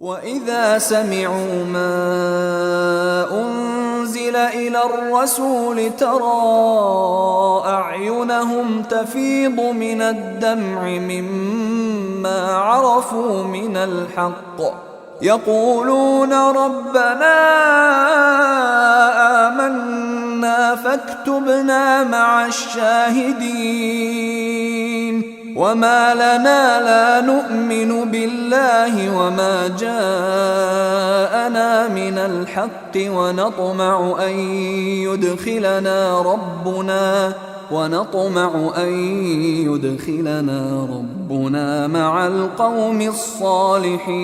وَإِذَا سَمِعُوا مَا أُنزِلَ إِلَى الرَّسُولِ تَرَىٰ أَعْيُنَهُمْ تَفِيضُ مِنَ الدَّمْعِ مِمَّا عَرَفُوا مِنَ الْحَقِّ يَقُولُونَ رَبَّنَا آمَنَّا فَاكْتُبْنَا مَعَ الشَّاهِدِينَ وَمَا لَنَا لَا نُؤْمِنُ بِاللَّهِ وَمَا جَاءَنَا مِنَ الْحَقِّ وَنَطْمَعُ أَن يُدْخِلَنَا رَبُّنَا مَعَ الْقَوْمِ الصَّالِحِينَ.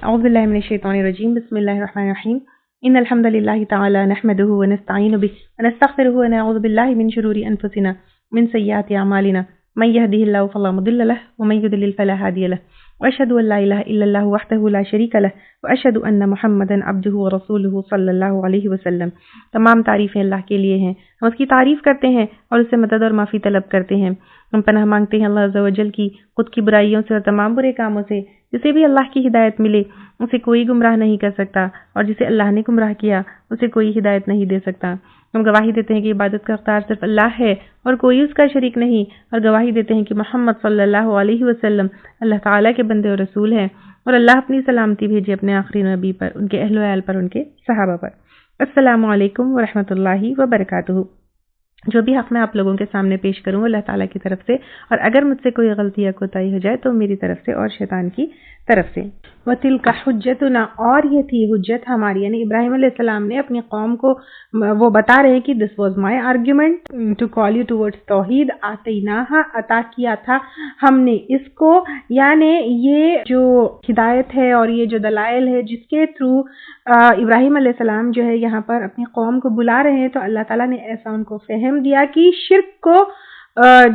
أعوذ بالله من الشيطان الرجيم. بسم الله الرحمن الرحيم. إن الحمد لله تعالى نحمده ونستعين به ونستغفره ونعوذ بالله من شرور أنفسنا من سيئات أعمالنا من يهده الله فلا مضل له ومن يضلل فلا هادي له وأشهد أن لا إله إلا الله وحده لا شريك له وأشهد أن محمدا عبده ورسوله صلی اللہ علیہ وسلم. تمام تعریفیں اللہ کے لیے ہیں. ہم اس کی تعریف کرتے ہیں اور اس سے مدد اور معافی طلب کرتے ہیں. ہم پناہ مانگتے ہیں اللہ عز و جل کی خود کی برائیوں سے اور تمام برے کاموں سے. جسے بھی اللہ کی ہدایت ملے اسے کوئی گمراہ نہیں کر سکتا اور جسے اللہ نے گمراہ کیا اسے کوئی ہدایت نہیں دے سکتا. ہم گواہی دیتے ہیں کہ عبادت کا اختیار صرف اللہ ہے اور کوئی اس کا شریک نہیں، اور گواہی دیتے ہیں کہ محمد صلی اللہ علیہ وسلم اللہ تعالیٰ کے بندے اور رسول ہیں، اور اللہ اپنی سلامتی بھیجے اپنے آخری نبی پر، ان کے اہل و عیال پر، ان کے صحابہ پر. السلام علیکم ورحمۃ اللہ وبرکاتہ. جو بھی حق میں آپ لوگوں کے سامنے پیش کروں اللہ تعالیٰ کی طرف سے، اور اگر مجھ سے کوئی غلطی یا کوتاہی ہو جائے تو میری طرف سے اور شیطان کی طرف سے. وَتِلْكَ حُجَّتُنَا، اور یہ تھی حجت ہماری، یعنی ابراہیم علیہ السلام نے اپنی قوم کو وہ بتا رہے ہیں کہ this was my argument to call you towards توحید. آتیناہا، عطا کیا تھا ہم نے اس کو، یعنی یہ جو ہدایت ہے اور یہ جو دلائل ہے جس کے تھرو ابراہیم علیہ السلام جو ہے یہاں پر اپنی قوم کو بلا رہے ہیں، تو اللہ تعالیٰ نے ایسا ان کو فہم دیا کہ شرک کو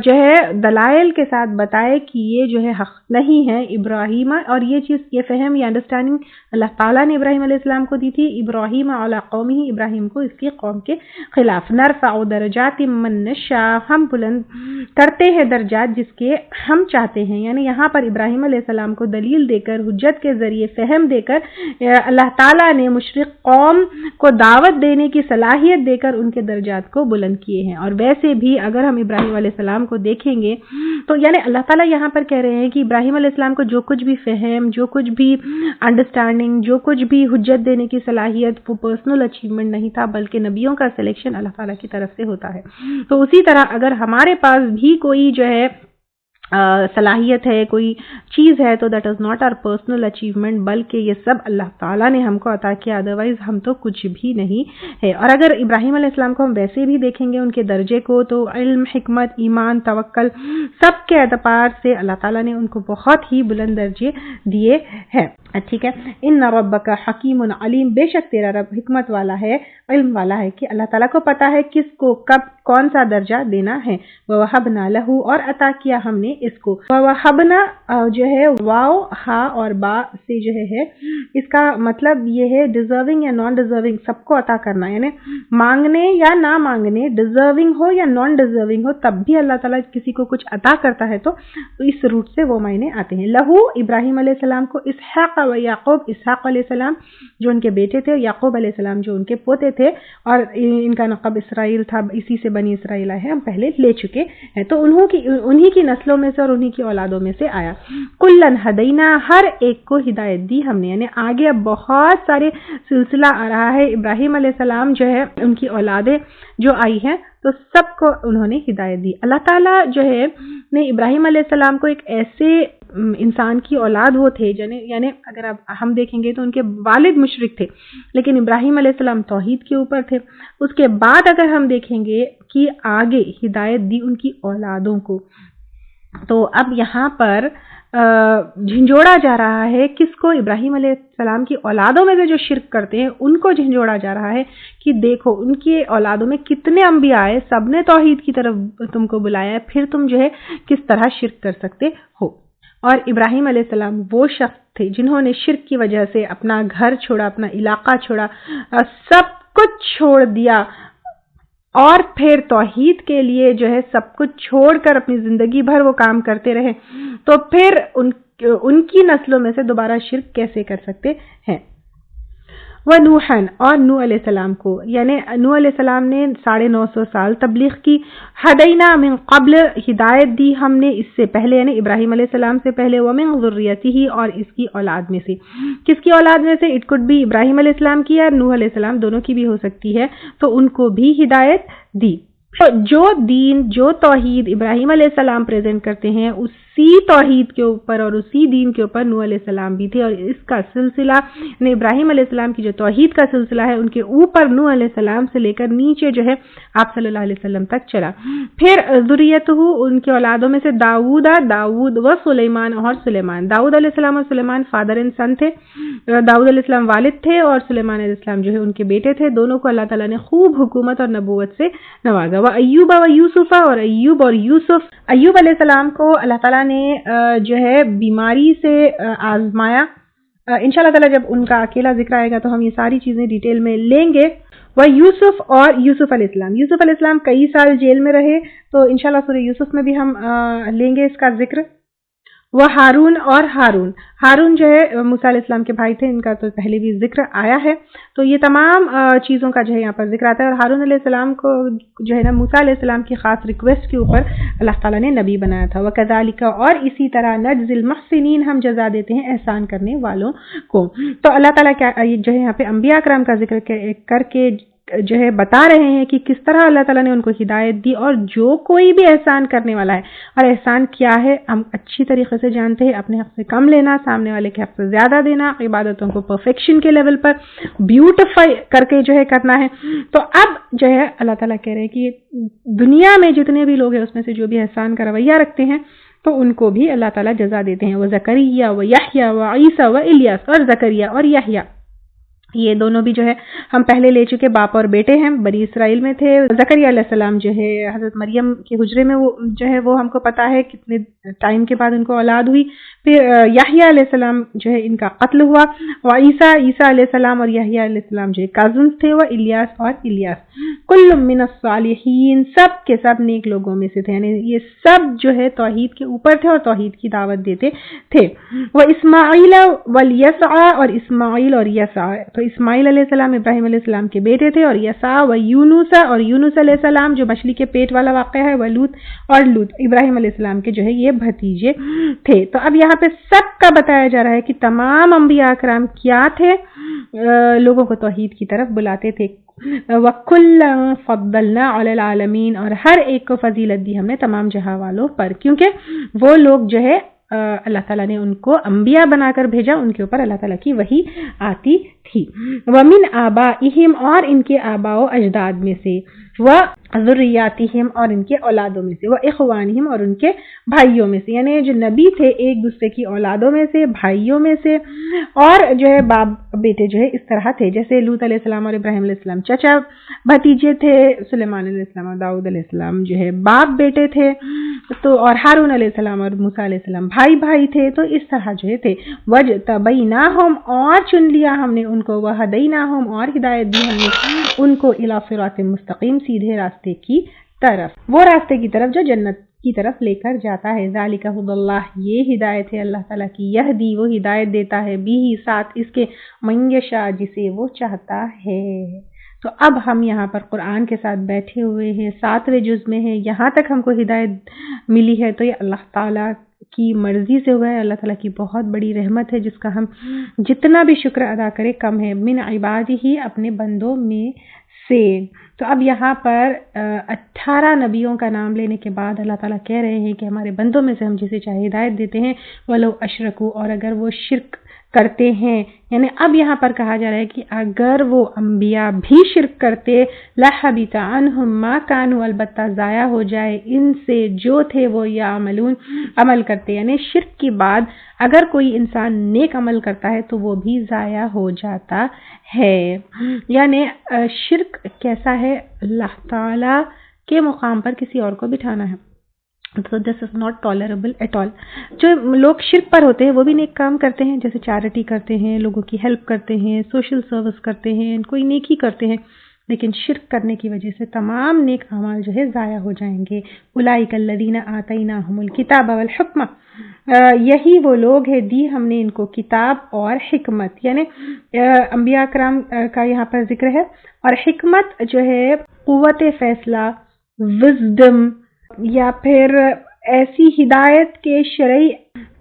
جو ہے دلائل کے ساتھ بتائے کہ یہ جو ہے حق نہیں ہے ابراہیم. اور یہ چیز، یہ فہم، یہ انڈرسٹینڈنگ اللہ تعالیٰ نے ابراہیم علیہ السلام کو دی تھی. ابراہیم علی قومہ، ابراہیم کو اس کی قوم کے خلاف. نرفع درجات من نشاء، ہم بلند کرتے ہیں درجات جس کے ہم چاہتے ہیں. یعنی یہاں پر ابراہیم علیہ السلام کو دلیل دے کر، حجت کے ذریعے فہم دے کر اللہ تعالیٰ نے مشرک قوم کو دعوت دینے کی صلاحیت دے کر ان کے درجات کو بلند کیے ہیں. اور ویسے بھی اگر ہم ابراہیم علیہ السلام کو دیکھیں گے تو یعنی اللہ تعالیٰ یہاں پر کہہ رہے ہیں کہ ابراہیم علیہ السلام کو جو کچھ بھی فہم، جو کچھ بھی انڈرسٹینڈنگ، جو کچھ بھی حجت دینے کی صلاحیت، وہ پرسنل اچیومنٹ نہیں تھا، بلکہ نبیوں کا سلیکشن اللہ تعالیٰ کی طرف سے ہوتا ہے. تو اسی طرح اگر ہمارے پاس بھی کوئی جو ہے صلاحیت ہے، کوئی چیز ہے، تو that is not our personal achievement, بلکہ یہ سب اللہ تعالیٰ نے ہم کو عطا کیا، ادروائز ہم تو کچھ بھی نہیں ہے. اور اگر ابراہیم علیہ السلام کو ہم ویسے بھی دیکھیں گے ان کے درجے کو، تو علم، حکمت، ایمان، توکل، سب کے اعتبار سے اللہ تعالیٰ نے ان کو بہت ہی بلند درجے دیے ہیں. ٹھیک ہے. ان ربک حکیم علیم، بے شک تیرا رب حکمت والا ہے، علم والا ہے، کہ اللہ تعالیٰ کو پتا ہے کس کو کب کون سا درجہ دینا ہے. وَوَهَبْنَا لَهُ، اور عطا کیا ہم نے اس کو. وَوَهَبْنَا جو ہے واو ہا اور با سے جو ہے اس کا مطلب یہ ہے ڈیزرونگ یا نان ڈیزرونگ، سب کو عطا کرنا، یعنی مانگنے یا نہ مانگنے، ڈیزرونگ ہو یا نان ڈیزرونگ ہو، تب بھی اللہ تعالیٰ کسی کو کچھ عطا کرتا ہے تو اس روٹ سے وہ معنی آتے ہیں. لہو، ابراہیم علیہ السلام کو، اسحاق و یعقوب، اسحاق علیہ السلام جو ان کے بیٹے تھے، یعقوب علیہ السلام جو ان کے پوتے تھے، اور ان کا نقب اسرائیل تھا، اسی سے بنی اسرائیل آئے ہیں، ہم پہلے لے چکے ہیں. تو انہی کی نسلوں میں سے اور انہی کی اولادوں میں سے آیا. کلن ہدینا، ہر ایک کو ہدایت دی ہم نے، یعنی آگے اب بہت سارے سلسلہ آ رہا ہے. ابراہیم علیہ السلام جو ہے ان کی اولادیں جو آئی ہیں تو سب کو انہوں نے ہدایت دی. اللہ تعالیٰ جو ہے نے ابراہیم علیہ السلام کو ایک ایسے انسان کی اولاد وہ تھے، یعنی اگر ہم دیکھیں گے تو ان کے والد مشرک تھے، لیکن ابراہیم علیہ السلام توحید کے اوپر تھے. اس کے بعد اگر ہم دیکھیں گے کہ آگے ہدایت دی ان کی اولادوں کو، تو اب یہاں پر جھنجھوڑا جا رہا ہے کس کو؟ ابراہیم علیہ السلام کی اولادوں میں سے جو شرک کرتے ہیں ان کو جھنجھوڑا جا رہا ہے کہ دیکھو ان کی اولادوں میں کتنے انبیاء آئے، سب نے توحید کی طرف تم کو بلایا ہے، پھر تم جو ہے کس طرح شرک کر سکتے ہو. اور ابراہیم علیہ السلام وہ شخص تھے جنہوں نے شرک کی وجہ سے اپنا گھر چھوڑا، اپنا علاقہ چھوڑا، سب کچھ چھوڑ دیا، اور پھر توحید کے لیے جو ہے سب کچھ چھوڑ کر اپنی زندگی بھر وہ کام کرتے رہے. تو پھر ان ان کی نسلوں میں سے دوبارہ شرک کیسے کر سکتے ہیں۔ وَنُوحًا اور نوح علیہ السلام کو، یعنی نوح علیہ السلام نے 950 سال تبلیغ کی، ہدینا من قبل ہدایت دی ہم نے اس سے پہلے، یعنی ابراہیم علیہ السلام سے پہلے، ومن ذریتہ اور اس کی اولاد میں سے، کس کی اولاد میں سے؟ اٹ کوڈ بھی ابراہیم علیہ السلام کی یا نوح علیہ السلام، دونوں کی بھی ہو سکتی ہے، تو ان کو بھی ہدایت دی۔ جو دین، جو توحید ابراہیم علیہ السلام پریزنٹ کرتے ہیں، اسی توحید کے اوپر اور اسی دین کے اوپر نوح علیہ السلام بھی تھے، اور اس کا سلسلہ یعنی ابراہیم علیہ السلام کی جو توحید کا سلسلہ ہے ان کے اوپر نوح علیہ السلام سے لے کر نیچے جو ہے آپ صلی اللہ علیہ وسلم تک چلا۔ پھر ذریتہ، ان کے اولادوں میں سے داؤد و سلیمان اور سلیمان۔ داؤد علیہ السلام اور سلیمان فادر اینڈ سن تھے، داؤد علیہ السلام والد تھے اور سلیمان علیہ السلام جو ہے ان کے بیٹے تھے، دونوں کو اللہ تعالیٰ نے خوب حکومت اور نبوت سے نوازا۔ ایوب و یوسف اور ایوب اور یوسف، ایوب علیہ السلام کو اللہ تعالیٰ نے جو ہے بیماری سے آزمایا۔ انشاءاللہ تعالیٰ جب ان کا اکیلا ذکر آئے گا تو ہم یہ ساری چیزیں ڈیٹیل میں لیں گے۔ وہ یوسف اور یوسف علیہ السلام، یوسف علیہ السلام کئی سال جیل میں رہے، تو انشاءاللہ سورہ یوسف میں بھی ہم لیں گے اس کا ذکر۔ وہ ہارون اور ہارون جو ہے موسیٰ علیہ السلام کے بھائی تھے، ان کا تو پہلے بھی ذکر آیا ہے، تو یہ تمام چیزوں کا جو ہے یہاں پر ذکر آتا ہے۔ اور ہارون علیہ السلام کو جو ہے نا موسیٰ علیہ السلام کی خاص ریکویسٹ کے اوپر اللہ تعالیٰ نے نبی بنایا تھا۔ وَكَذَلِكَ اور اسی طرح نَجْزِي الْمُحْسِنِينَ ہم جزا دیتے ہیں احسان کرنے والوں کو۔ تو اللہ تعالیٰ کیا جو ہے یہاں پہ انبیاء کرام کا ذکر کر کے جو ہے بتا رہے ہیں کہ کس طرح اللہ تعالیٰ نے ان کو ہدایت دی، اور جو کوئی بھی احسان کرنے والا ہے، اور احسان کیا ہے ہم اچھی طریقے سے جانتے ہیں، اپنے حق سے کم لینا، سامنے والے کے حق سے زیادہ دینا، عبادتوں کو پرفیکشن کے لیول پر بیوٹیفائی کر کے جو ہے کرنا ہے۔ تو اب جو ہے اللہ تعالیٰ کہہ رہے ہیں کہ دنیا میں جتنے بھی لوگ ہیں اس میں سے جو بھی احسان کا رویہ رکھتے ہیں تو ان کو بھی اللہ تعالیٰ جزا دیتے ہیں۔ وہ زکریا و یحییٰ و عیسیٰ و الیاس، اور زکریا اور یحییٰ یہ دونوں بھی جو ہے ہم پہلے لے چکے، باپ اور بیٹے ہیں، بنی اسرائیل میں تھے۔ زکریا علیہ السلام جو ہے حضرت مریم کے حجرے میں وہ جو ہے وہ ہم کو پتا ہے کتنے ٹائم کے بعد ان کو اولاد ہوئی۔ پھر یحییٰ علیہ السلام جو ہے ان کا قتل ہوا، اور عیسیٰ علیہ السلام اور یحییٰ علیہ السلام جو ہے کازنز تھے، وہ الیاس اور الیاس۔ کل من الصالحین، سب کے سب نیک لوگوں میں سے تھے، یعنی یہ سب جو ہے توحید کے اوپر تھے اور توحید کی دعوت دیتے تھے۔ وہ اسماعیل والیسع، اور اسماعیل اور یسع، تو اسماعیل علیہ السلام ابراہیم علیہ السلام کے بیٹے تھے، اور یسع و یونس، اور یونس علیہ السلام جو مچھلی کے پیٹ والا واقعہ ہے، وہ لوط ابراہیم علیہ السلام کے جو ہے یہ بھتیجے تھے۔ تو اب یہاں پہ سب کا بتایا جا رہا ہے کہ تمام انبیاء اکرام کیا تھے، لوگوں کو توحید کی طرف بلاتے تھے۔ وَكُلًّا فَضَّلْنَا عَلَى الْعَالَمِينَ، اور ہر ایک کو فضیلت دی ہم نے تمام جہاں والوں پر، کیونکہ وہ لوگ جو ہے اللہ تعالیٰ نے ان کو انبیاء بنا کر بھیجا، ان کے اوپر اللہ تعالیٰ کی وحی آتی تھی۔ وَمِنْ آبائِهِمْ، اور ان کے آباء و اجداد میں سے، وَذُرِّيَّاتِهِمْ اور ان کے اولادوں میں سے، وَإِخْوَانِهِمْ اور ان کے بھائیوں میں سے، یعنی جو نبی تھے ایک دوسرے کی اولادوں میں سے، بھائیوں میں سے، اور جو ہے باپ بیٹے جو ہے اس طرح تھے، جیسے لوط علیہ السلام اور ابراہیم علیہ السلام چچا بھتیجے تھے، سلیمان علیہ السلام اور داؤد علیہ السلام جو ہے باپ بیٹے تھے، تو اور ہارون علیہ السلام اور موسیٰ علیہ السلام بھائی تھے، تو اس طرح جو ہے تھے۔ وَاجْتَبَيْنَاهُمْ اور چن لیا ہم نے ان کو، وَهَدَيْنَاهُمْ اور ہدایت دی ہم نے ان کو، إِلَى صِرَاطٍ مستقیم، سیدھے راستے کی طرف، وہ راستے کی طرف جو جنت کی طرف لے کر جاتا ہے۔ ذالک ھدی اللہ، یہ ہدایت ہے اللہ تعالیٰ کی، یہدی وہ ہدایت دیتا ہے، بھی ساتھ اس کے، من یشاء جسے وہ چاہتا ہے۔ تو اب ہم یہاں پر قرآن کے ساتھ بیٹھے ہوئے ہیں، 7ویں جز میں ہیں، یہاں تک ہم کو ہدایت ملی ہے تو یہ اللہ تعالیٰ کی مرضی سے ہوا ہے، اللہ تعالیٰ کی بہت بڑی رحمت ہے جس کا ہم جتنا بھی شکر ادا کرے کم ہے۔ من عبادہ ہی، اپنے بندوں میں سے۔ تو اب یہاں پر 18 نبیوں کا نام لینے کے بعد اللہ تعالیٰ کہہ رہے ہیں کہ ہمارے بندوں میں سے ہم جسے چاہے ہدایت دیتے ہیں، وَلَوْ أَشْرَكُوا اور اگر وہ شرک کرتے ہیں، یعنی اب یہاں پر کہا جا رہا ہے کہ اگر وہ انبیاء بھی شرک کرتے، لَحَبِطَ عَنْهُمْ مَا كَانُوا البتہ ضائع ہو جائے ان سے جو تھے وہ یعملون عمل کرتے، یعنی شرک کی بعد اگر کوئی انسان نیک عمل کرتا ہے تو وہ بھی ضائع ہو جاتا ہے۔ یعنی شرک کیسا ہے؟ اللہ تعالیٰ کے مقام پر کسی اور کو بٹھانا ہے، تو this is not tolerable at all. جو لوگ شرک پر ہوتے ہیں وہ بھی نیک کام کرتے ہیں، جیسے چیریٹی کرتے ہیں، لوگوں کی ہیلپ کرتے ہیں، سوشل سروس کرتے ہیں، کوئی نیکی کرتے ہیں، لیکن شرک کرنے کی وجہ سے تمام نیک اعمال جو ہے ضائع ہو جائیں گے. اولئک الذین آتیناہم الکتاب والحکمہ، یہی وہ لوگ ہیں دی ہم نے ان کو کتاب اور حکمت، یعنی انبیاء کرام کا یہاں پر ذکر ہے. اور حکمت جو ہے قوت فیصلہ، وزڈم، یا پھر ایسی ہدایت کے شرعی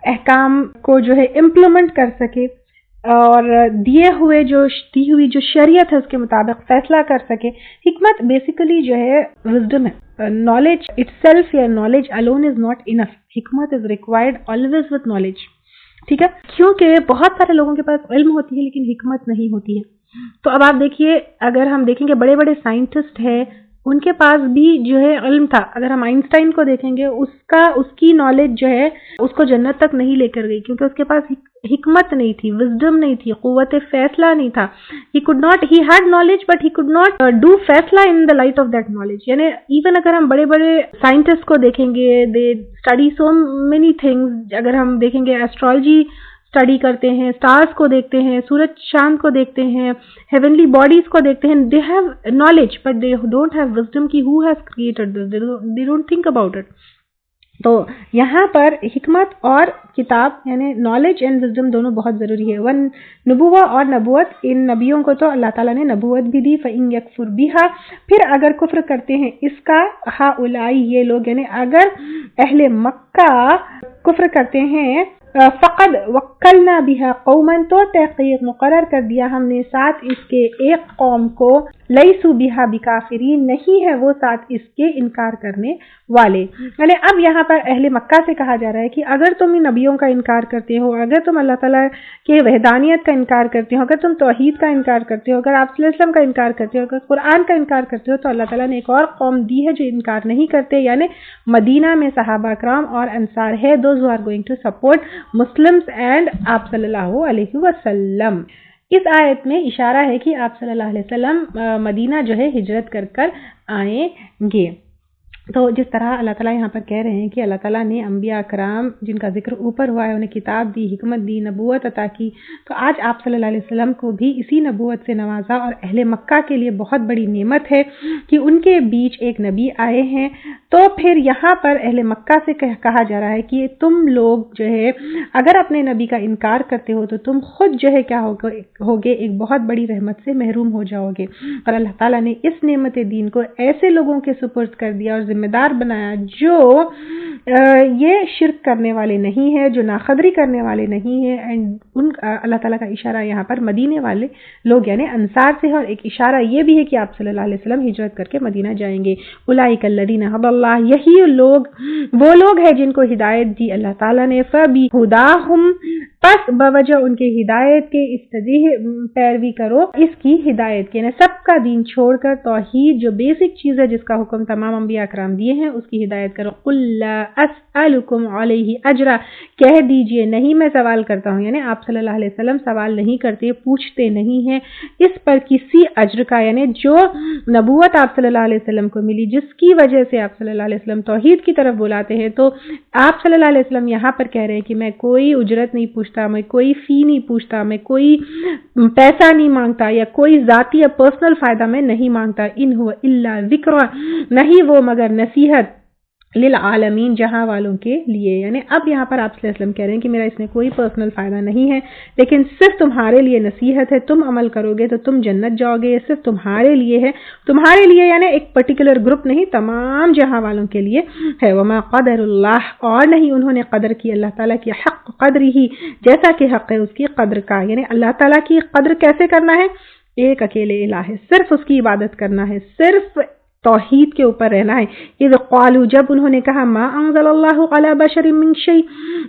احکام کو جو ہے امپلیمنٹ کر سکے اور دی ہوئی جو شریعت ہے اس کے مطابق فیصلہ کر سکے. حکمت بیسیکلی جو ہے وزڈم ہے. نالج اٹ سیلف یا knowledge alone is not enough. حکمت is required always with knowledge. ٹھیک ہے، کیونکہ بہت سارے لوگوں کے پاس علم ہوتی ہے لیکن حکمت نہیں ہوتی ہے. تو اب آپ دیکھیے، اگر ہم دیکھیں گے بڑے بڑے سائنٹسٹ ہیں، ان کے پاس بھی جو ہے علم تھا. اگر ہم آئنسٹائن کو دیکھیں گے، اس کی نالج جو ہے اس کو جنت تک نہیں لے کر گئی، کیونکہ اس کے پاس حکمت نہیں تھی، وزڈم نہیں تھی، قوت فیصلہ نہیں تھا. he had knowledge but he could not do فیصلہ in the light of that knowledge. یعنی ایون اگر ہم بڑے بڑے سائنٹسٹ کو دیکھیں گے، they study so many things. اگر ہم دیکھیں گے ایسٹرالوجی اسٹڈی کرتے ہیں، سٹارز کو دیکھتے ہیں، سورج چاند کو دیکھتے ہیں، ہیونلی باڈیز کو دیکھتے ہیں. They have knowledge but they don't have wisdom کی who has created this. They don't think about it. تو یہاں پر حکمت اور کتاب یعنی نالج اینڈ وزڈم دونوں بہت ضروری ہے. ون نبوہ اور نبوت، ان نبیوں کو تو اللہ تعالیٰ نے نبوت بھی دی. فَإِن يَكْفُرْ بِهَا، پھر اگر کفر کرتے ہیں اس کا، ہؤلائی یہ لوگ، یعنی اگر اہل مکہ کفر کرتے ہیں، فقد وکلنا بها قوما، تو تحقیق مقرر کر دیا ہم نے ساتھ اس کے ایک قوم کو، لیسوا بها بکافرین، نہیں ہے وہ ساتھ اس کے انکار کرنے والے. یعنی اب یہاں پر اہل مکہ سے کہا جا رہا ہے کہ اگر تم ان نبیوں کا انکار کرتے ہو، اگر تم اللہ تعالیٰ کے وحدانیت کا انکار کرتے ہو، اگر تم توحید کا انکار کرتے ہو، اگر آپ صلی اللہ علیہ وسلم کا انکار کرتے ہو، اگر قرآن کا انکار کرتے ہو، تو اللہ تعالیٰ نے ایک اور قوم دی ہے جو انکار نہیں کرتے. یعنی مدینہ میں صحابہ کرام اور انصار ہے، those are going to support Muslims and آپ صلی اللہ علیہ وسلم. اس آیت میں اشارہ ہے کہ آپ صلی اللہ علیہ وسلم مدینہ جو ہے ہجرت کر آئیں گے. تو جس طرح اللہ تعالیٰ یہاں پر کہہ رہے ہیں کہ اللہ تعالیٰ نے انبیاء کرام جن کا ذکر اوپر ہوا ہے انہیں کتاب دی، حکمت دی، نبوت عطا کی، تو آج آپ صلی اللہ علیہ وسلم کو بھی اسی نبوت سے نوازا. اور اہل مکہ کے لیے بہت بڑی نعمت ہے کہ ان کے بیچ ایک نبی آئے ہیں. تو پھر یہاں پر اہل مکہ سے کہا جا رہا ہے کہ تم لوگ جو ہے اگر اپنے نبی کا انکار کرتے ہو تو تم خود جو ہے کیا ہوگے، ایک بہت بڑی رحمت سے محروم ہو جاؤ گے. اور اللہ تعالیٰ نے اس نعمت دین کو ایسے لوگوں کے سپرد کر دیا اور ذمہ دار بنایا جو یہ شرک کرنے والے نہیں ہیں، جو ناقدری کرنے والے نہیں ہیں. اینڈ اللہ تعالیٰ کا اشارہ یہاں پر مدینے والے لوگ یعنی انصار سے ہے، اور ایک اشارہ یہ بھی ہے کہ آپ صلی اللہ علیہ وسلم ہجرت کر کے مدینہ جائیں گے. اولئک الذین ھدی اللہ، یہی وہ لوگ ہیں جن کو ہدایت دی اللہ تعالیٰ نے. فبہداہم، پس بوجہ ان کے ہدایت کے استدیہ پیروی کرو اس کی ہدایت کے، یعنی سب کا دین چھوڑ کر توحید جو بیسک چیز ہے جس کا حکم تمام انبیاء کرام دیے ہیں اس کی ہدایت کرو. قل لا اسألکم علیہ اجرا، کہہ دیجئے نہیں میں سوال کرتا ہوں، یعنی آپ صلی اللہ علیہ وسلم سوال نہیں کرتے، پوچھتے نہیں ہیں اس پر کسی اجر کا، یعنی جو نبوت آپ صلی اللہ علیہ وسلم کو ملی، جس کی وجہ سے آپ صلی اللہ علیہ وسلم توحید کی طرف بلاتے ہیں، تو آپ صلی اللہ علیہ وسلم یہاں پر کہہ رہے ہیں کہ میں کوئی اجرت نہیں پوچھتا، میں کوئی فی نہیں پوچھتا، میں کوئی پیسہ نہیں مانگتا، یا کوئی ذاتی یا پرسنل فائدہ میں نہیں مانگتا. ان هو الا ذکر، نہیں وہ مگر نصیحت، للعالمین، جہاں والوں کے لیے. یعنی اب یہاں پر آپ صلی اللہ علیہ وسلم کہہ رہے ہیں کہ میرا اس میں کوئی پرسنل فائدہ نہیں ہے، لیکن صرف تمہارے لیے نصیحت ہے، تم عمل کرو گے تو تم جنت جاؤ گے، یہ صرف تمہارے لیے ہے. تمہارے لیے یعنی ایک پرٹیکولر گروپ نہیں، تمام جہاں والوں کے لیے ہے. وما قدر اللہ، اور نہیں انہوں نے قدر کی اللہ تعالیٰ کی، حق قدر ہی، جیسا کہ حق ہے اس کی قدر کا. یعنی اللہ تعالیٰ کی قدر کیسے کرنا ہے؟ ایک اکیلے الہ ہے، صرف اس کی عبادت کرنا ہے، صرف توحید کے اوپر رہنا ہے. اذ قالوا، جب انہوں نے کہا، ما انزل اللہ علی بشر من شیء،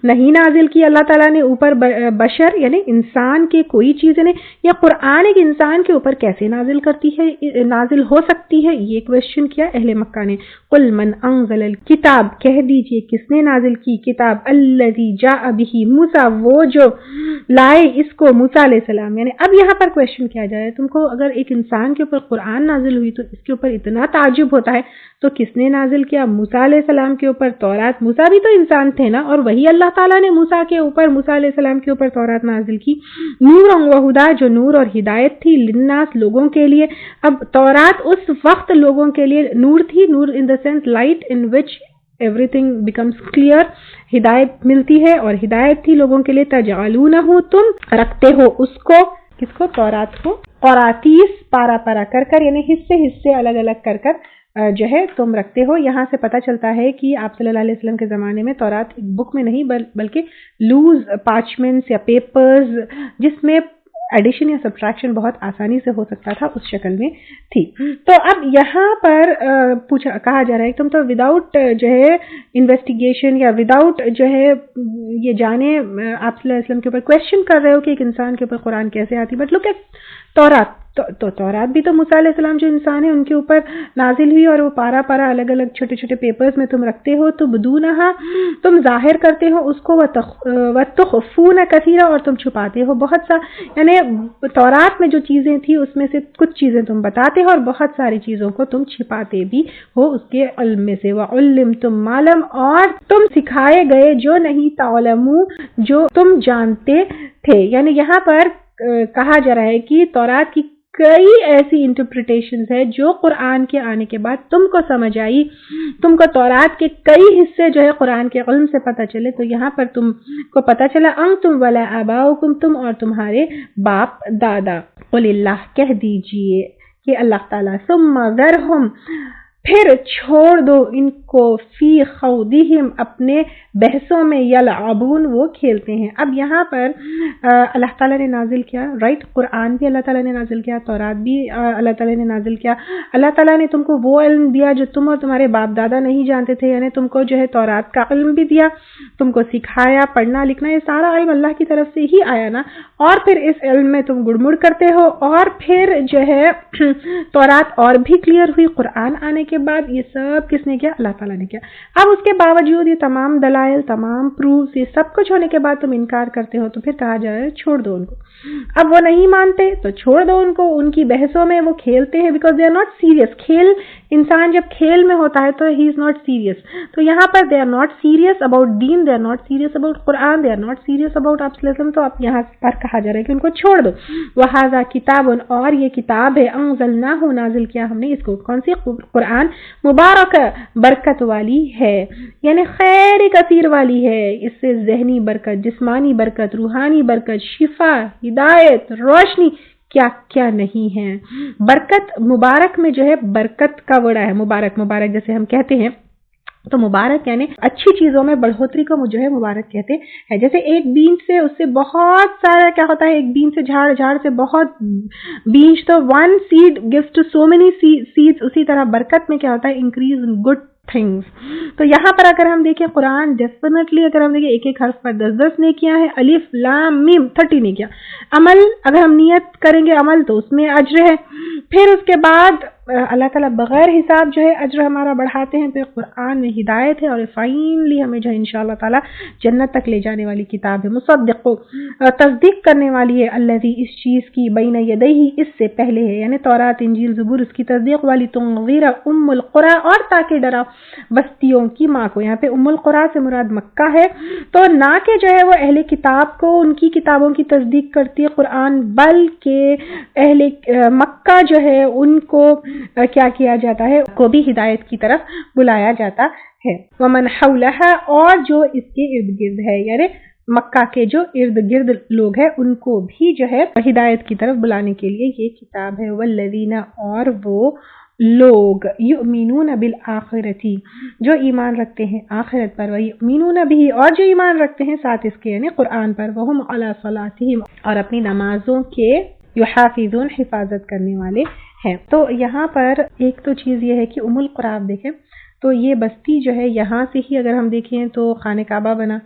نہیں نازل کی اللہ تعالیٰ نے اوپر بشر یعنی انسان کے کوئی چیز نہیں. یا قرآن ایک انسان کے اوپر کیسے نازل ہو سکتی ہے، یہ کویسچن کیا اہل مکہ نے. قل من انزل الکتاب، کہہ دیجئے کس نے نازل کی کتاب، الذی جاء بہ موسیٰ، وہ جو لائے اس کو موسیٰ علیہ السلام. یعنی اب یہاں پر کویشچن کیا جائے تم کو, اگر ایک انسان کے اوپر قرآن نازل ہوئی تو اس کے اوپر اتنا تعجب ہوتا ہے تو کس نے نازل کیا؟ موسیٰ علیہ السلام کے اوپر تورات. موسیٰ بھی تو انسان تھے نا, اور وہی اللہ تعالیٰ نے موسیٰ علیہ السلام کے اوپر تورات نازل کی. نور و ہدا, جو نور اور ہدایت تھی, للناس, لوگوں کے لیے. اب تورات اس وقت لوگوں کے لیے نور تھی, نور in the sense light in which everything becomes clear, ہدایت ملتی ہے, اور ہدایت تھی لوگوں کے لیے. تجعلونہ, تم رکھتے ہو اس کو, کس کو؟ تورات کو. قراتیس, پارا پارا کر کر, یعنی حصے الگ الگ کر کر جو ہے تم رکھتے ہو. یہاں سے پتہ چلتا ہے کہ آپ صلی اللہ علیہ وسلم کے زمانے میں تورات ایک بک میں نہیں بلکہ لوز پارچمنٹس یا پیپرز جس میں ایڈیشن یا سبٹریکشن بہت آسانی سے ہو سکتا تھا, اس شکل میں تھی. تو اب یہاں پر کہا جا رہا ہے کہ تم تو وداؤٹ جو ہے انویسٹیگیشن یا وداؤٹ جو ہے یہ جانے آپ صلی اللہ علیہ وسلم کے اوپر کویشچن کر رہے ہو کہ ایک انسان کے اوپر قرآن کیسے آتی. بٹ لک ایٹ تورات, تو تورات بھی تو موسیٰ علیہ السلام جو انسان ہے ان کے اوپر نازل ہوئی, اور وہ پارا پارا الگ الگ چھوٹے چھوٹے پیپرز میں تم رکھتے ہو. تو بدونہا, تم ظاہر کرتے ہو اس کو, وتخفون کثیرا, اور تم چھپاتے ہو بہت سا. یعنی تورات میں جو چیزیں تھی اس میں سے کچھ چیزیں تم بتاتے ہو اور بہت ساری چیزوں کو تم چھپاتے بھی ہو اس کے علم میں سے. وعلمتم ما لم, اور تم سکھائے گئے جو نہیں, تعلمون, جو تم جانتے تھے. یعنی یہاں پر کہا جا رہا ہے کہ تورات کی کئی ایسی انٹرپریٹیشنز ہے جو قرآن کے آنے کے بعد تم کو سمجھ آئی, تم کو تورات کے کئی حصے جو ہے قرآن کے علم سے پتہ چلے. تو یہاں پر تم کو پتہ چلا انتم ولا آباؤکم, تم اور تمہارے باپ دادا. قل اللہ, کہہ دیجئے کہ اللہ تعالیٰ, ثم ذرہم, پھر چھوڑ دو ان کو, فی خوضہم, اپنے بحثوں میں, یلعبون, وہ کھیلتے ہیں. اب یہاں پر اللہ تعالیٰ نے نازل کیا, رائٹ, قرآن بھی اللہ تعالیٰ نے نازل کیا, تورات بھی اللہ تعالیٰ نے نازل کیا. اللہ تعالیٰ نے تم کو وہ علم دیا جو تم اور تمہارے باپ دادا نہیں جانتے تھے. یعنی تم کو جو ہے تورات کا علم بھی دیا, تم کو سکھایا پڑھنا لکھنا, یہ سارا علم اللہ کی طرف سے ہی آیا نا. اور پھر اس علم میں تم گڑمڑ کرتے ہو, اور پھر جو ہے تورات اور بھی کلیئر ہوئی قرآن آنے کے بعد. یہ سب کس نے کیا؟ اللہ تعالیٰ نے کیا. اب اس کے باوجود یہ تمام دلائل, تمام پروفs, یہ سب کچھ ہونے کے بعد تم انکار کرتے ہو, تو پھر کہا جا رہا ہے چھوڑ دو ان کو. اب وہ نہیں مانتے تو چھوڑ دو ان کو, ان کی بحثوں میں وہ کھیلتے ہیں, because they are not serious. کھیل, انسان جب کھیل میں ہوتا ہے تو ہی از ناٹ سیریس. تو یہاں پر they are not serious about دین, they are not serious about قرآن, they are not serious about آپ صلی اللہ علیہ وسلم. تو اب یہاں پر کہا جا رہا ہے کہ ان کو چھوڑ دو. وہذا کتاب, اور یہ کتاب ہے, انزلناہ, نازل کیا ہم نے اس کو, کون سی؟ قرآن, مبارک, برکت والی ہے, یعنی خیر کثیر والی ہے. اس سے ذہنی برکت, جسمانی برکت, روحانی برکت, شفا, ہدایت, روشنی, کیا کیا نہیں ہے. برکت, مبارک میں جو ہے برکت کا وڑا ہے, مبارک, مبارک جیسے ہم کہتے ہیں, تو مبارک یعنی اچھی چیزوں میں بڑھوتری کو جو ہے مبارک کہتے ہیں. جیسے ایک بیج سے, اس سے بہت سارا کیا ہوتا ہے, ایک بیج سے جھاڑ, جھاڑ سے بہت بیج, تو one seed gives to so many seeds. اسی طرح برکت میں کیا ہوتا ہے, انکریز ان گڈ تھنگس. تو یہاں پر اگر ہم دیکھیں قرآن, ڈیفینیٹلی اگر ہم دیکھیں ایک ایک حرف پر 10 نیکیاں ہیں, الف لام میم 30 نیکیاں. عمل اگر ہم نیت کریں گے عمل تو اس میں اجر ہے. پھر اس کے بعد اللہ تعالیٰ بغیر حساب جو ہے اجر ہمارا بڑھاتے ہیں. پھر قرآن میں ہدایت ہے, اور فائنلی ہمیں جو ہے انشاءاللہ تعالیٰ جنت تک لے جانے والی کتاب ہے. مصدق, تصدیق کرنے والی ہے, الذی, اس چیز کی, بین یدیہ, اس سے پہلے ہے, یعنی تورات, انجیل, زبور, اس کی تصدیق والی. تنذیر ام القری, اور تاکہ ڈرا بستیوں کی ماں کو. یہاں پہ ام القری سے مراد مکہ ہے, تو نہ کہ جو ہے وہ اہل کتاب کو ان کی کتابوں کی تصدیق کرتی ہے قرآن, بلکہ اہل مکہ جو ہے ان کو کیا کیا جاتا ہے, کو بھی ہدایت کی طرف بلایا جاتا ہے. ومن حولہا, اور جو اس کے ارد گرد ہے, یعنی مکہ کے جو ارد گرد لوگ ہیں ان کو بھی جو ہے ہدایت کی طرف بلانے کے لیے یہ کتاب ہے. والذین, اور وہ لوگ, یؤمنون بالآخرتی, جو ایمان رکھتے ہیں آخرت پر, ویؤمنون بھی, اور جو ایمان رکھتے ہیں ساتھ اس کے یعنی قرآن پر, وہم علی صلاتہم, اور اپنی نمازوں کے یحافظون, حفاظت کرنے والے ہیں. تو یہاں پر ایک تو چیز یہ ہے کہ ام القری دیکھیں تو یہ بستی جو ہے یہاں سے ہی اگر ہم دیکھیں تو خانہ کعبہ بنا,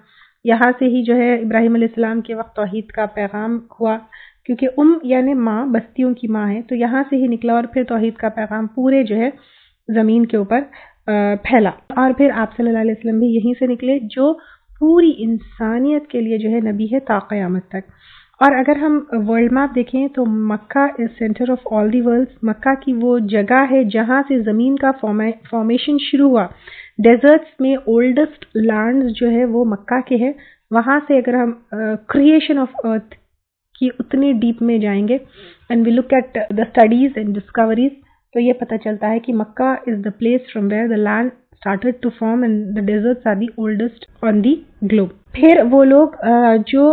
یہاں سے ہی جو ہے ابراہیم علیہ السلام کے وقت توحید کا پیغام ہوا, کیونکہ یعنی ماں, بستیوں کی ماں ہے, تو یہاں سے ہی نکلا, اور پھر توحید کا پیغام پورے جو ہے زمین کے اوپر پھیلا. اور پھر آپ صلی اللہ علیہ وسلم بھی یہیں سے نکلے, جو پوری انسانیت کے لیے جو ہے نبی ہے تا قیامت تک. اور اگر ہم ورلڈ میپ دیکھیں تو Mecca is centre of all the world. Mecca کی وہ جگہ ہے جہاں سے زمین کا فارمیشن شروع ہوا. ڈیزرٹس میں اولڈسٹ لینڈز جو ہے وہ مکہ کے ہے. وہاں سے اگر ہم کریشن آف ارتھ کی اتنے ڈیپ میں جائیں گے and we look at the studies and discoveries تو یہ پتہ چلتا ہے کہ Mecca is the place from where the land started to form and the deserts are the oldest on the globe. پھر وہ لوگ جو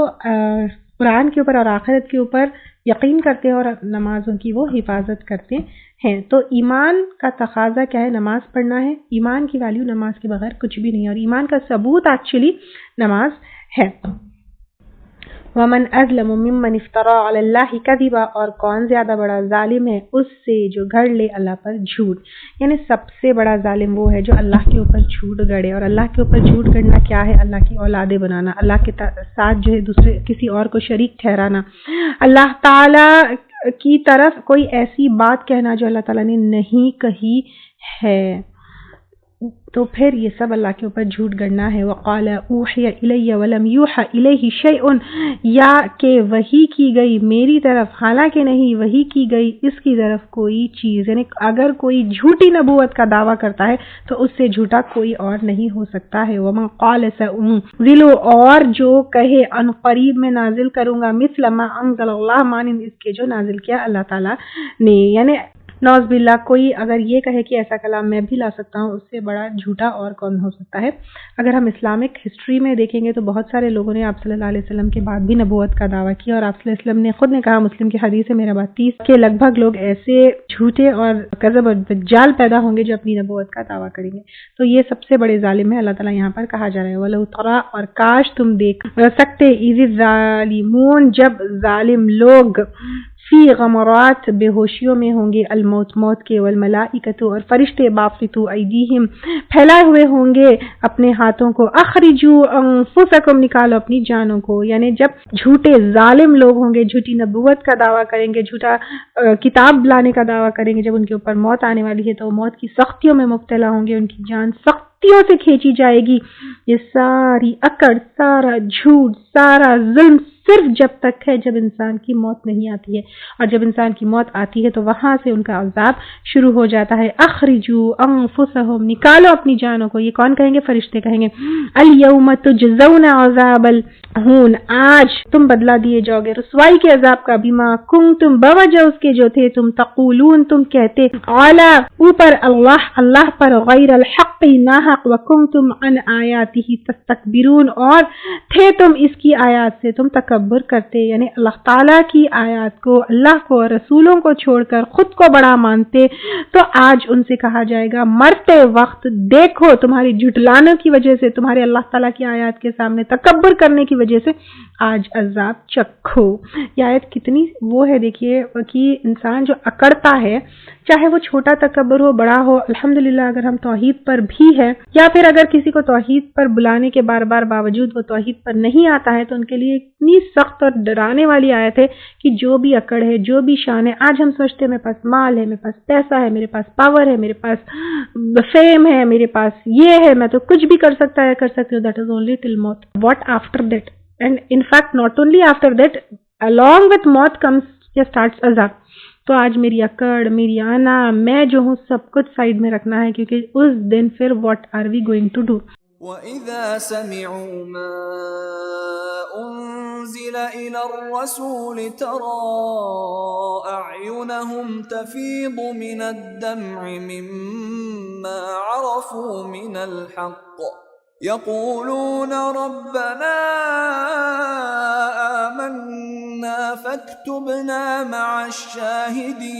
قرآن کے اوپر اور آخرت کے اوپر یقین کرتے ہیں اور نمازوں کی وہ حفاظت کرتے ہیں. تو ایمان کا تقاضا کیا ہے؟ نماز پڑھنا ہے. ایمان کی ویلیو نماز کے بغیر کچھ بھی نہیں ہے اور ایمان کا ثبوت ایکچولی نماز ہے. ومن اظلم ممن افترى علی اللہ کذبا، اور کون زیادہ بڑا ظالم ہے اس سے جو گھڑ لے اللہ پر جھوٹ. یعنی سب سے بڑا ظالم وہ ہے جو اللہ کے اوپر جھوٹ گڑے. اور اللہ کے اوپر جھوٹ گڑنا کیا ہے؟ اللہ کی اولادیں بنانا، اللہ کے ساتھ جو ہے دوسرے کسی اور کو شریک ٹھہرانا، اللہ تعالی کی طرف کوئی ایسی بات کہنا جو اللہ تعالیٰ نے نہیں کہی ہے. تو پھر یہ سب اللہ کے اوپر جھوٹ گڑنا ہے. وقال اوحی الی ولم یوحى الیہ شیء، یا کہ وحی کی گئی میری طرف حالانکہ نہیں وحی کی گئی اس کی طرف کوئی چیز. یعنی اگر کوئی جھوٹی نبوت کا دعویٰ کرتا ہے تو اس سے جھوٹا کوئی اور نہیں ہو سکتا ہے. ومن قال سأنزل، اور جو کہے ان قریب میں نازل کروں گا، مثل ما انزل اللہ، مانند اس کے جو نازل کیا اللہ تعالیٰ نے. یعنی نعوذ باللہ کوئی اگر یہ کہے کہ ایسا کلام میں بھی لا سکتا ہوں، اس سے بڑا جھوٹا اور کون ہو سکتا ہے. اگر ہم اسلامک ہسٹری میں دیکھیں گے تو بہت سارے لوگوں نے آپ صلی اللہ علیہ وسلم کے بعد بھی نبوت کا دعویٰ کیا اور آپ صلی اللہ علیہ وسلم نے خود نے کہا، مسلم کی حدیث ہے میرا بات 30 کے لگ بھگ لوگ ایسے جھوٹے اور کذب اور دجال پیدا ہوں گے جو اپنی نبوت کا دعویٰ کریں گے. تو یہ سب سے بڑے ظالم ہے. اللہ تعالیٰ یہاں پر کہا جا رہا ہے وَلَوْ تَرَىٰ، اور کاش تم دیکھ سکتے، اِذِ الظَّالِمُونَ، جب ظالم لوگ فی غمرات بے ہوشیوں میں ہوں گے، الموت موت کے، والملائکۃ اور فرشتے، باسطو ایدیہم پھیلائے ہوئے ہوں گے اپنے ہاتھوں کو، اخرجوا انفسکم نکالو اپنی جانوں کو. یعنی جب جھوٹے ظالم لوگ ہوں گے، جھوٹی نبوت کا دعویٰ کریں گے، جھوٹا کتاب لانے کا دعویٰ کریں گے، جب ان کے اوپر موت آنے والی ہے تو موت کی سختیوں میں مبتلا ہوں گے، ان کی جان سختیوں سے کھینچی جائے گی. یہ ساری اکڑ، سارا جھوٹ، سارا ظلم صرف جب تک ہے جب انسان کی موت نہیں آتی ہے، اور جب انسان کی موت آتی ہے تو وہاں سے ان کا عذاب شروع ہو جاتا ہے. اخرجوا انفسہم، نکالو اپنی جانوں کو. یہ کون کہیں گے؟ فرشتے کہیں گے. الیوم تجزون عذاب الہون، آج تم بدلہ دیے جاؤ گے رسوائی کے عذاب کا، بما کنتم، بوجہ اس کے جو تھے تم تقولون تم کہتے، علی اوپر اللہ اللہ پر، غیر الحق ناحق، وکنتم عن آیاتہ تستکبرون، اور تھے تم اس کی آیات سے تم تکبر کرتے. یعنی اللہ تعالیٰ کی آیات کو، اللہ کو، رسولوں کو چھوڑ کر خود کو بڑا مانتے. تو آج ان سے کہا جائے گا مرتے وقت دیکھو تمہاری جھٹلانوں کی وجہ سے، تمہارے اللہ تعالیٰ کی آیات کے سامنے تکبر کرنے کی وجہ سے آج عذاب چکھو. یہ آیت کتنی وہ ہے دیکھیے کہ انسان جو اکڑتا ہے، چاہے وہ چھوٹا تکبر ہو بڑا ہو، الحمدللہ اگر ہم توحید پر بھی ہے، یا پھر اگر کسی کو توحید پر بلانے کے بار بار باوجود وہ توحید پر نہیں آتا ہے تو ان کے لیے اتنی سخت اور ڈرانے والی آیت ہے کہ جو بھی اکڑ ہے، جو بھی شان ہے، آج ہم سوچتے ہیں میرے پاس مال ہے، میرے پاس پیسہ ہے، میرے پاس پاور ہے، میرے پاس فیم ہے، میرے پاس یہ ہے، میں تو کچھ بھی کر سکتی ہوں. دیٹ از اونلی ٹل موت. What after that? And in fact not only after that, along with موت comes starts عذاب. تو آج میری اکڑ، میری آنا، میں جو ہوں سب کچھ سائڈ میں رکھنا ہے، کیونکہ اس دن پھر what are we going to do؟ وَإِذَا سَمِعُوا مَا أُنزِلَ إِلَى الرَّسُولِ تَرَىٰ أَعْيُنَهُمْ تَفِيضُ مِنَ الدَّمْعِ مِمَّا عَرَفُوا مِنَ الْحَقِّ يَقُولُونَ رَبَّنَا آمَنَّا فَاكْتُبْنَا مَعَ الشَّاهِدِينَ.